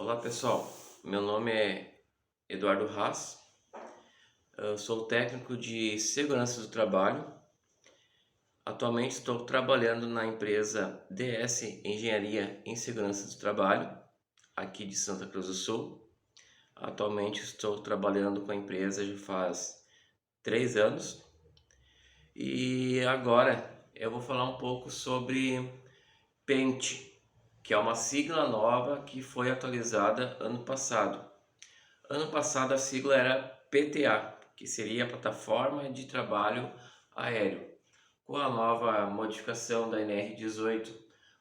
Olá pessoal, meu nome é Eduardo Haas, eu sou técnico de segurança do trabalho. Atualmente estou trabalhando na empresa DS Engenharia em Segurança do Trabalho, aqui de Santa Cruz do Sul. Atualmente estou trabalhando com a empresa já faz 3 anos e agora eu vou falar um pouco sobre PENT, que é uma sigla nova que foi atualizada ano passado. Ano passado a sigla era PTA, que seria a Plataforma de Trabalho Aéreo. Com a nova modificação da NR18,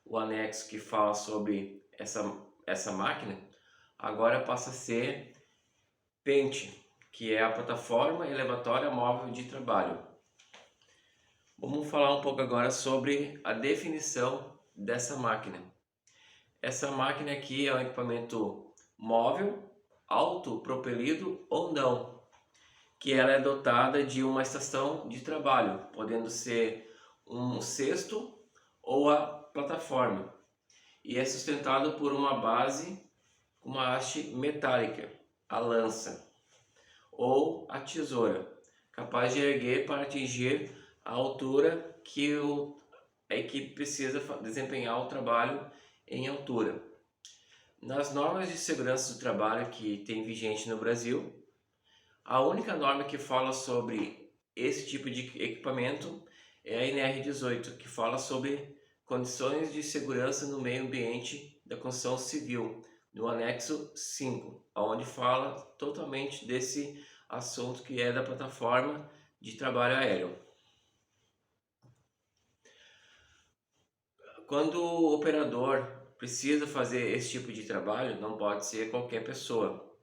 o anexo que fala sobre essa máquina, agora passa a ser PENT, que é a Plataforma Elevatória Móvel de Trabalho. Vamos falar um pouco agora sobre a definição dessa máquina. Essa máquina aqui é um equipamento móvel, autopropelido ou não, que ela é dotada de uma estação de trabalho, podendo ser um cesto ou a plataforma, e é sustentado por uma base com uma haste metálica, a lança, ou a tesoura, capaz de erguer para atingir a altura que a equipe precisa desempenhar o trabalho em altura. Nas normas de segurança do trabalho que tem vigente no Brasil, a única norma que fala sobre esse tipo de equipamento é a NR18, que fala sobre condições de segurança no meio ambiente da construção civil, no anexo 5, onde fala totalmente desse assunto que é da plataforma de trabalho aéreo. Quando o operador precisa fazer esse tipo de trabalho, não pode ser qualquer pessoa.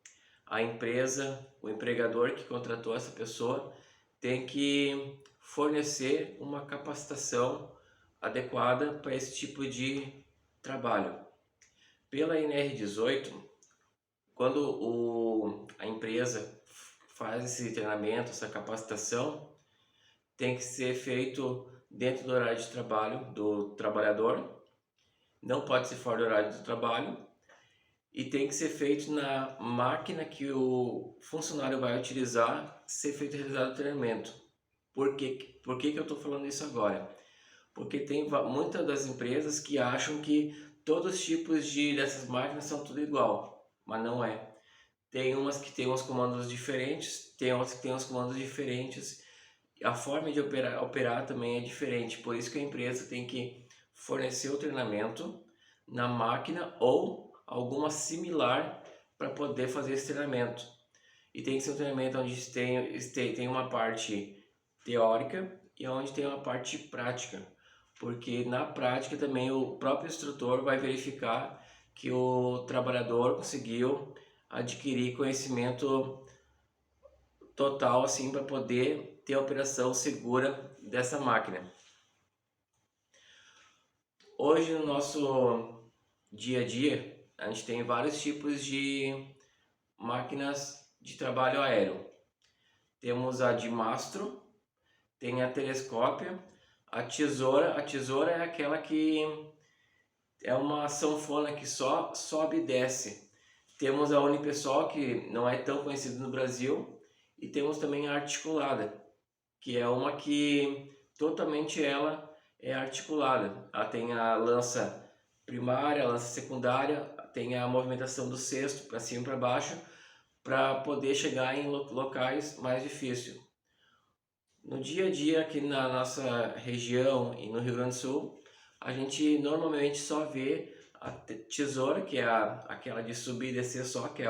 A empresa, o empregador que contratou essa pessoa tem que fornecer uma capacitação adequada para esse tipo de trabalho. Pela NR18, quando a empresa faz esse treinamento, essa capacitação, tem que ser feito dentro do horário de trabalho do trabalhador, não pode ser fora do horário do trabalho, e tem que ser feito na máquina que o funcionário vai utilizar, ser feito realizado o treinamento. Por que eu estou falando isso agora? Porque tem muitas das empresas que acham que todos os tipos dessas máquinas são tudo igual, mas não é. Tem umas que tem uns comandos diferentes, tem outras que tem uns comandos diferentes, a forma de operar também é diferente, por isso que a empresa tem que fornecer o treinamento na máquina ou alguma similar para poder fazer esse treinamento. E tem que ser um treinamento onde tem uma parte teórica e onde tem uma parte prática, porque na prática também o próprio instrutor vai verificar que o trabalhador conseguiu adquirir conhecimento total assim para poder ter a operação segura dessa máquina. Hoje no nosso dia a dia a gente tem vários tipos de máquinas de trabalho aéreo. Temos a de mastro, tem a telescópia, a tesoura é aquela que é uma sanfona que só sobe e desce. Temos a unipessoal, que não é tão conhecida no Brasil, e temos também a articulada, que é uma que totalmente ela é articulada. Ela tem a lança primária, a lança secundária, tem a movimentação do cesto para cima e para baixo, para poder chegar em locais mais difíceis. No dia a dia aqui na nossa região e no Rio Grande do Sul, a gente normalmente só vê a tesoura, que é aquela de subir e descer só, que é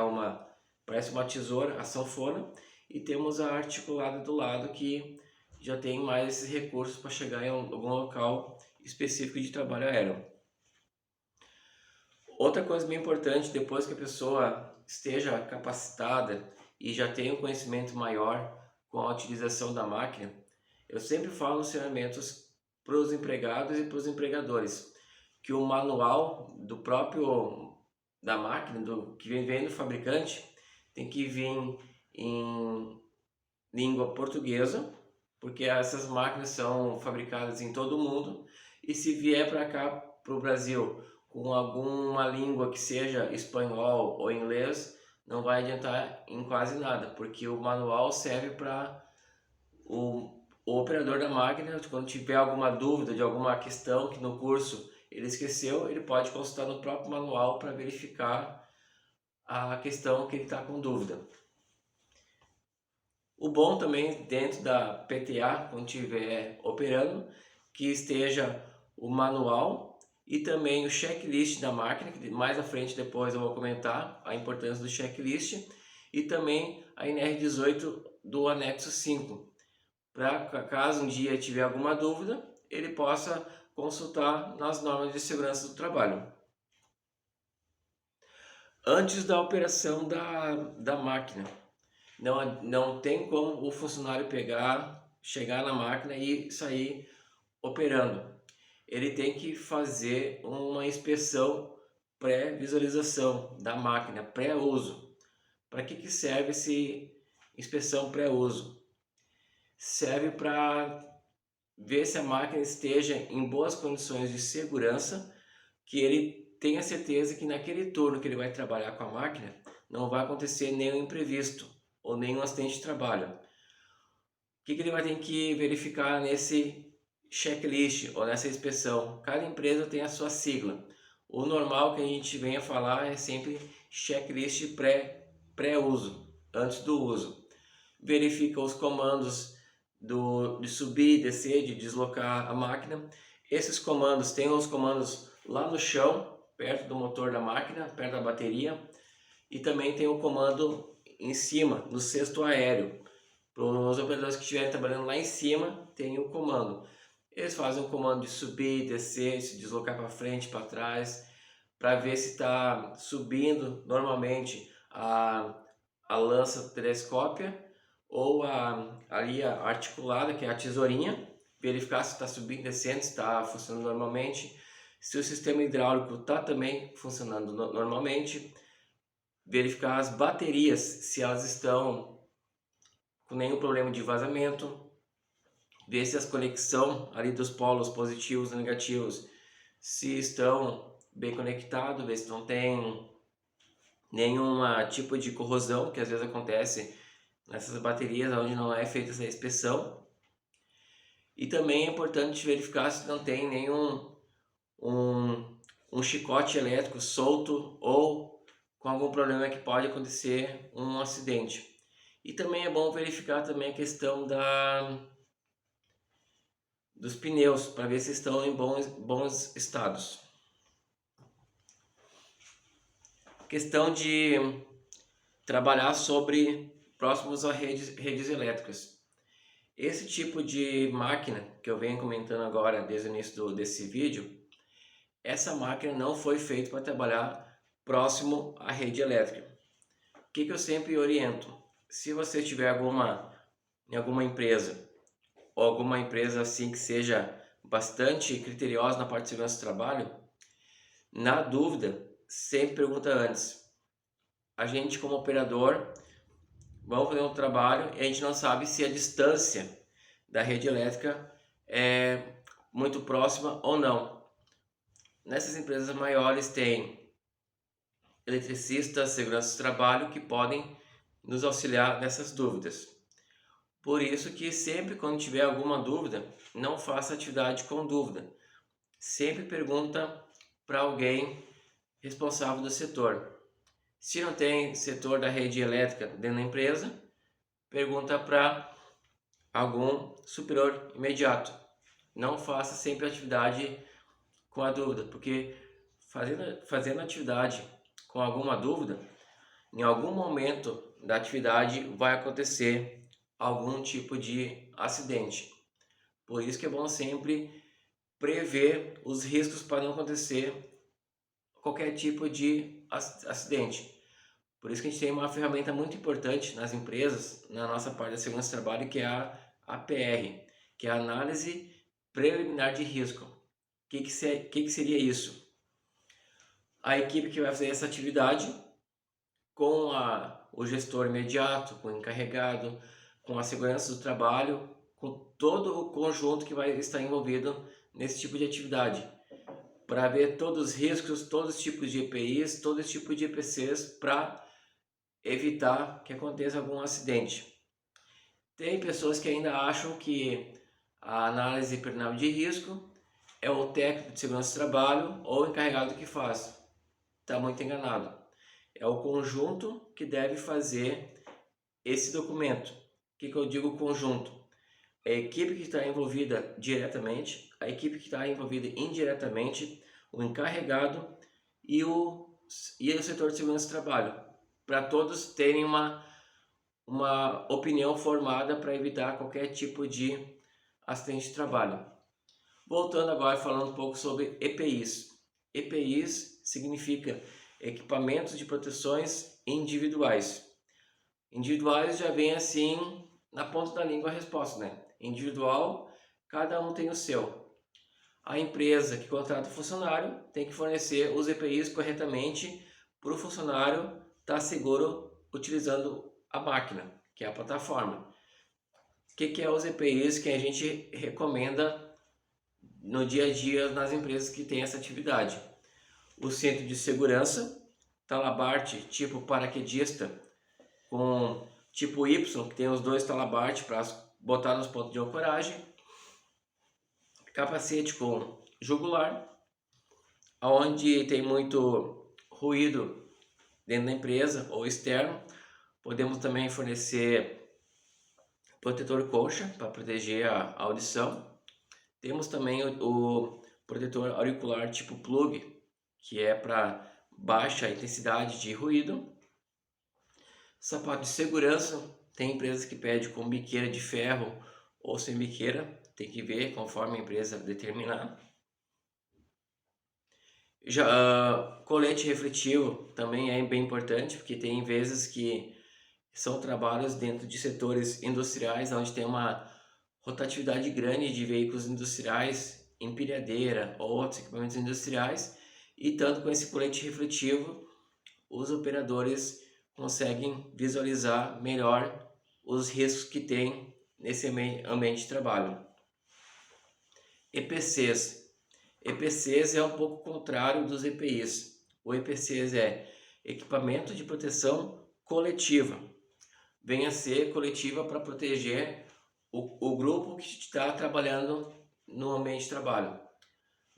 parece uma tesoura, a sanfona, e temos a articulada do lado, que já tem mais recursos para chegar em algum local específico de trabalho aéreo. Outra coisa bem importante, depois que a pessoa esteja capacitada e já tenha um conhecimento maior com a utilização da máquina, eu sempre falo nos treinamentos para os empregados e para os empregadores, que o manual da máquina, que vem do fabricante, tem que vir em língua portuguesa, porque essas máquinas são fabricadas em todo o mundo, e se vier para cá, para o Brasil, com alguma língua que seja espanhol ou inglês, não vai adiantar em quase nada, porque o manual serve para o operador da máquina, quando tiver alguma dúvida de alguma questão que no curso ele esqueceu, ele pode consultar no próprio manual para verificar a questão que ele está com dúvida. O bom também dentro da PTA, quando estiver operando, que esteja o manual e também o checklist da máquina, que mais à frente depois eu vou comentar a importância do checklist, e também a NR18 do anexo 5, para caso um dia tiver alguma dúvida, ele possa consultar nas normas de segurança do trabalho. Antes da operação da máquina, não tem como o funcionário chegar na máquina e sair operando. Ele tem que fazer uma inspeção pré-visualização da máquina, pré-uso. Para que serve essa inspeção pré-uso? Serve para ver se a máquina esteja em boas condições de segurança, que ele tenha certeza que naquele turno que ele vai trabalhar com a máquina não vai acontecer nenhum imprevisto ou nenhum acidente de trabalho. O que ele vai ter que verificar nesse checklist ou nessa inspeção? Cada empresa tem a sua sigla. O normal que a gente vem a falar é sempre checklist pré-uso, antes do uso. Verifica os comandos de subir, descer, de deslocar a máquina. Esses comandos, tem os comandos lá no chão, perto do motor da máquina, perto da bateria, e também tem o comando em cima, no cesto aéreo. Para os operadores que estiverem trabalhando lá em cima, tem o comando. Eles fazem o comando de subir, descer, se deslocar para frente, para trás, para ver se está subindo normalmente a lança telescópia ou ali a articulada, que é a tesourinha, verificar se está subindo, descendo, se está funcionando normalmente, se o sistema hidráulico está também funcionando normalmente, verificar as baterias, se elas estão com nenhum problema de vazamento, ver se as conexões ali dos polos positivos e negativos se estão bem conectados, ver se não tem nenhum tipo de corrosão, que às vezes acontece nessas baterias onde não é feita essa inspeção. E também é importante verificar se não tem nenhum um chicote elétrico solto ou com algum problema que pode acontecer um acidente. E também é bom verificar também a questão dos pneus, para ver se estão em bons estados. Questão de trabalhar sobre próximos a redes elétricas. Esse tipo de máquina que eu venho comentando agora desde o início desse vídeo, essa máquina não foi feita para trabalhar próximo à rede elétrica. O que eu sempre oriento? Se você tiver em alguma empresa, ou alguma empresa assim que seja bastante criteriosa na parte de segurança do trabalho, na dúvida, sempre pergunta antes. A gente como operador, vamos fazer um trabalho e a gente não sabe se a distância da rede elétrica é muito próxima ou não. Nessas empresas maiores tem eletricistas, segurança do trabalho que podem nos auxiliar nessas dúvidas. Por isso que sempre quando tiver alguma dúvida, não faça atividade com dúvida. Sempre pergunta para alguém responsável do setor. Se não tem setor da rede elétrica dentro da empresa, pergunta para algum superior imediato. Não faça sempre atividade com a dúvida, porque fazendo atividade com alguma dúvida, em algum momento da atividade vai acontecer algum tipo de acidente. Por isso que é bom sempre prever os riscos para não acontecer qualquer tipo de acidente. Por isso que a gente tem uma ferramenta muito importante nas empresas, na nossa parte da segurança do trabalho, que é a APR, que é a Análise Preliminar de Risco. O que seria isso? A equipe que vai fazer essa atividade com o gestor imediato, com o encarregado, com a segurança do trabalho, com todo o conjunto que vai estar envolvido nesse tipo de atividade. para ver todos os riscos, todos os tipos de EPIs, todos os tipos de EPCs para evitar que aconteça algum acidente. Tem pessoas que ainda acham que a análise perinatal de risco é o técnico de segurança do trabalho ou o encarregado que faz. Está muito enganado. É o conjunto que deve fazer esse documento. O que eu digo conjunto? É a equipe que está envolvida diretamente, a equipe que está envolvida indiretamente, o encarregado e o setor de segurança do trabalho, para todos terem uma opinião formada para evitar qualquer tipo de acidente de trabalho. Voltando agora falando um pouco sobre EPIs. EPIs significa equipamentos de proteções individuais. Individuais já vem assim na ponta da língua a resposta, né? Individual, cada um tem o seu. A empresa que contrata o funcionário tem que fornecer os EPIs corretamente para o funcionário estar seguro utilizando a máquina, que é a plataforma. O que é os EPIs que a gente recomenda no dia a dia nas empresas que têm essa atividade? O cinto de segurança, talabarte tipo paraquedista com tipo Y, que tem os dois talabartes para botar nos pontos de ancoragem, capacete com jugular, onde tem muito ruído dentro da empresa ou externo, podemos também fornecer protetor coxa para proteger a audição. Temos também o protetor auricular tipo plug, que é para baixa intensidade de ruído. Sapato de segurança, tem empresas que pedem com biqueira de ferro ou sem biqueira, tem que ver conforme a empresa determinar. Já colete refletivo também é bem importante, porque tem vezes que são trabalhos dentro de setores industriais, onde tem uma rotatividade grande de veículos industriais, empilhadeira ou outros equipamentos industriais, e tanto com esse colete refletivo, os operadores conseguem visualizar melhor os riscos que tem nesse ambiente de trabalho. EPCs. EPCs é um pouco contrário dos EPIs. O EPCs é equipamento de proteção coletiva. Vem a ser coletiva para proteger o grupo que está trabalhando no ambiente de trabalho.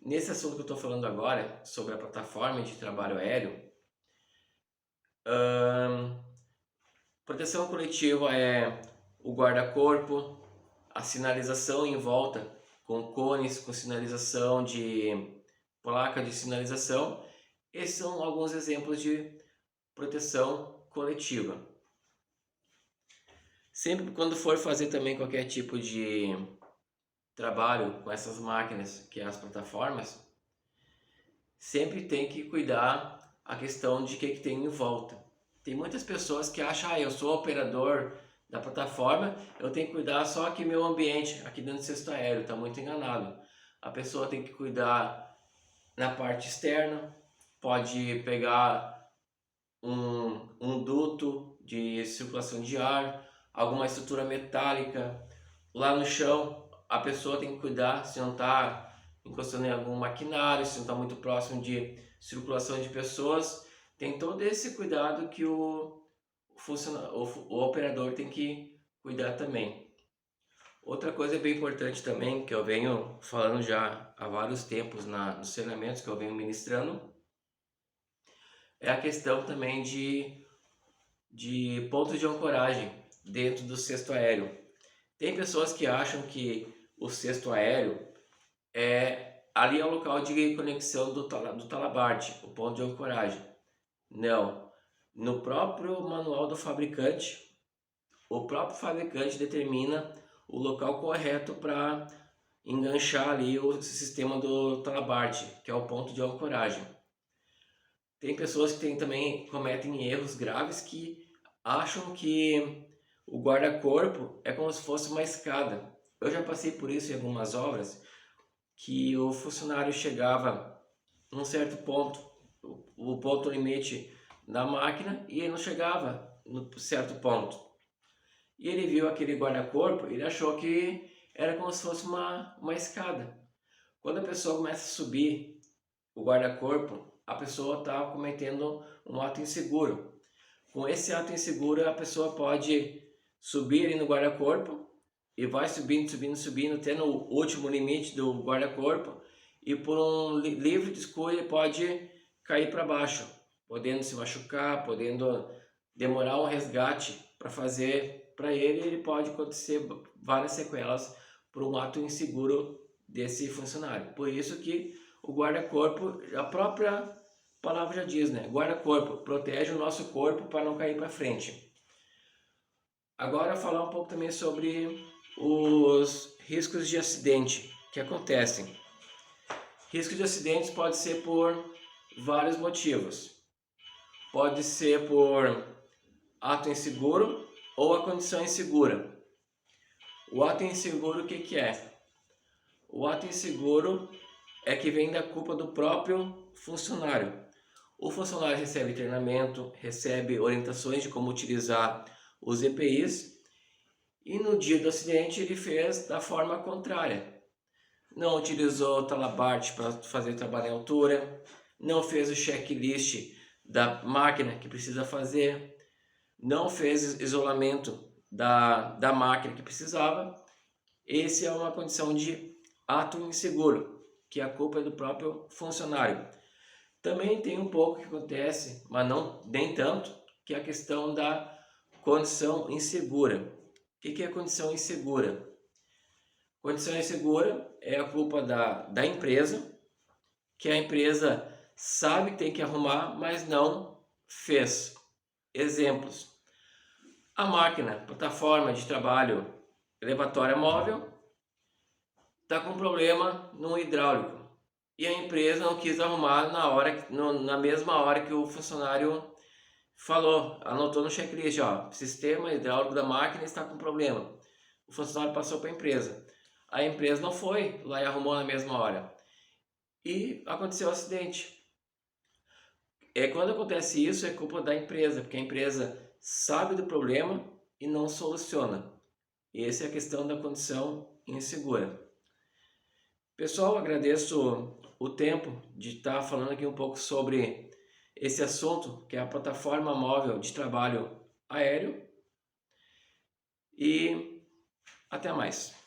Nesse assunto que eu estou falando agora, sobre a plataforma de trabalho aéreo, proteção coletiva é o guarda-corpo, a sinalização em volta, com cones, com sinalização de placa de sinalização. Esses são alguns exemplos de proteção coletiva. Sempre quando for fazer também qualquer tipo de trabalho com essas máquinas, que é as plataformas, sempre tem que cuidar a questão de que tem em volta. Tem muitas pessoas que acham, eu sou operador da plataforma, eu tenho que cuidar só aqui meu ambiente, aqui dentro do cesto aéreo, está muito enganado. A pessoa tem que cuidar na parte externa, pode pegar um duto de circulação de ar, alguma estrutura metálica. Lá no chão, a pessoa tem que cuidar se não está encostando em algum maquinário, se não está muito próximo de circulação de pessoas. Tem todo esse cuidado que o operador tem que cuidar também. Outra coisa bem importante também, que eu venho falando já há vários tempos nos treinamentos que eu venho ministrando, é a questão também de pontos de ancoragem dentro do cesto aéreo. Tem pessoas que acham que o cesto aéreo ali é o local de conexão do talabarte, o ponto de ancoragem. Não. No próprio manual do fabricante, o próprio fabricante determina o local correto para enganchar ali o sistema do talabarte, que é o ponto de ancoragem. Tem pessoas que também cometem erros graves que acham que o guarda-corpo é como se fosse uma escada. Eu já passei por isso em algumas obras, que o funcionário chegava num certo ponto, o ponto limite da máquina, e ele não chegava no certo ponto. E ele viu aquele guarda-corpo, ele achou que era como se fosse uma escada. Quando a pessoa começa a subir o guarda-corpo, a pessoa está cometendo um ato inseguro. Com esse ato inseguro, a pessoa pode subir ali no guarda-corpo e vai subindo, subindo, subindo, até no último limite do guarda-corpo, e por um livre escolha ele pode cair para baixo, podendo se machucar, podendo demorar um resgate para fazer para ele, ele pode acontecer várias sequelas por um ato inseguro desse funcionário. Por isso que o guarda-corpo, a própria palavra já diz, né? Guarda-corpo, protege o nosso corpo para não cair para frente. Agora falar um pouco também sobre os riscos de acidente que acontecem. Riscos de acidentes pode ser por vários motivos. Pode ser por ato inseguro ou a condição insegura. O ato inseguro, o que é? O ato inseguro é que vem da culpa do próprio funcionário. O funcionário recebe treinamento, recebe orientações de como utilizar os EPIs e no dia do acidente ele fez da forma contrária. Não utilizou o talabarte para fazer trabalho em altura, não fez o checklist da máquina que precisa fazer, não fez isolamento da máquina que precisava. Esse é uma condição de ato inseguro, que a culpa é do próprio funcionário. Também tem um pouco que acontece, mas não nem tanto, que é a questão da condição insegura. O que é a condição insegura? Condição insegura é a culpa da empresa, que a empresa sabe que tem que arrumar, mas não fez. Exemplos: a máquina, plataforma de trabalho elevatória móvel, está com problema no hidráulico e a empresa não quis arrumar na mesma hora que o funcionário falou, anotou no checklist, ó, sistema hidráulico da máquina está com problema. O funcionário passou para a empresa não foi lá e arrumou na mesma hora e aconteceu o acidente. Quando acontece isso é culpa da empresa, porque a empresa sabe do problema e não soluciona. Essa é a questão da condição insegura. Pessoal, agradeço o tempo de estar falando aqui um pouco sobre esse assunto, que é a plataforma móvel de trabalho aéreo. E até mais.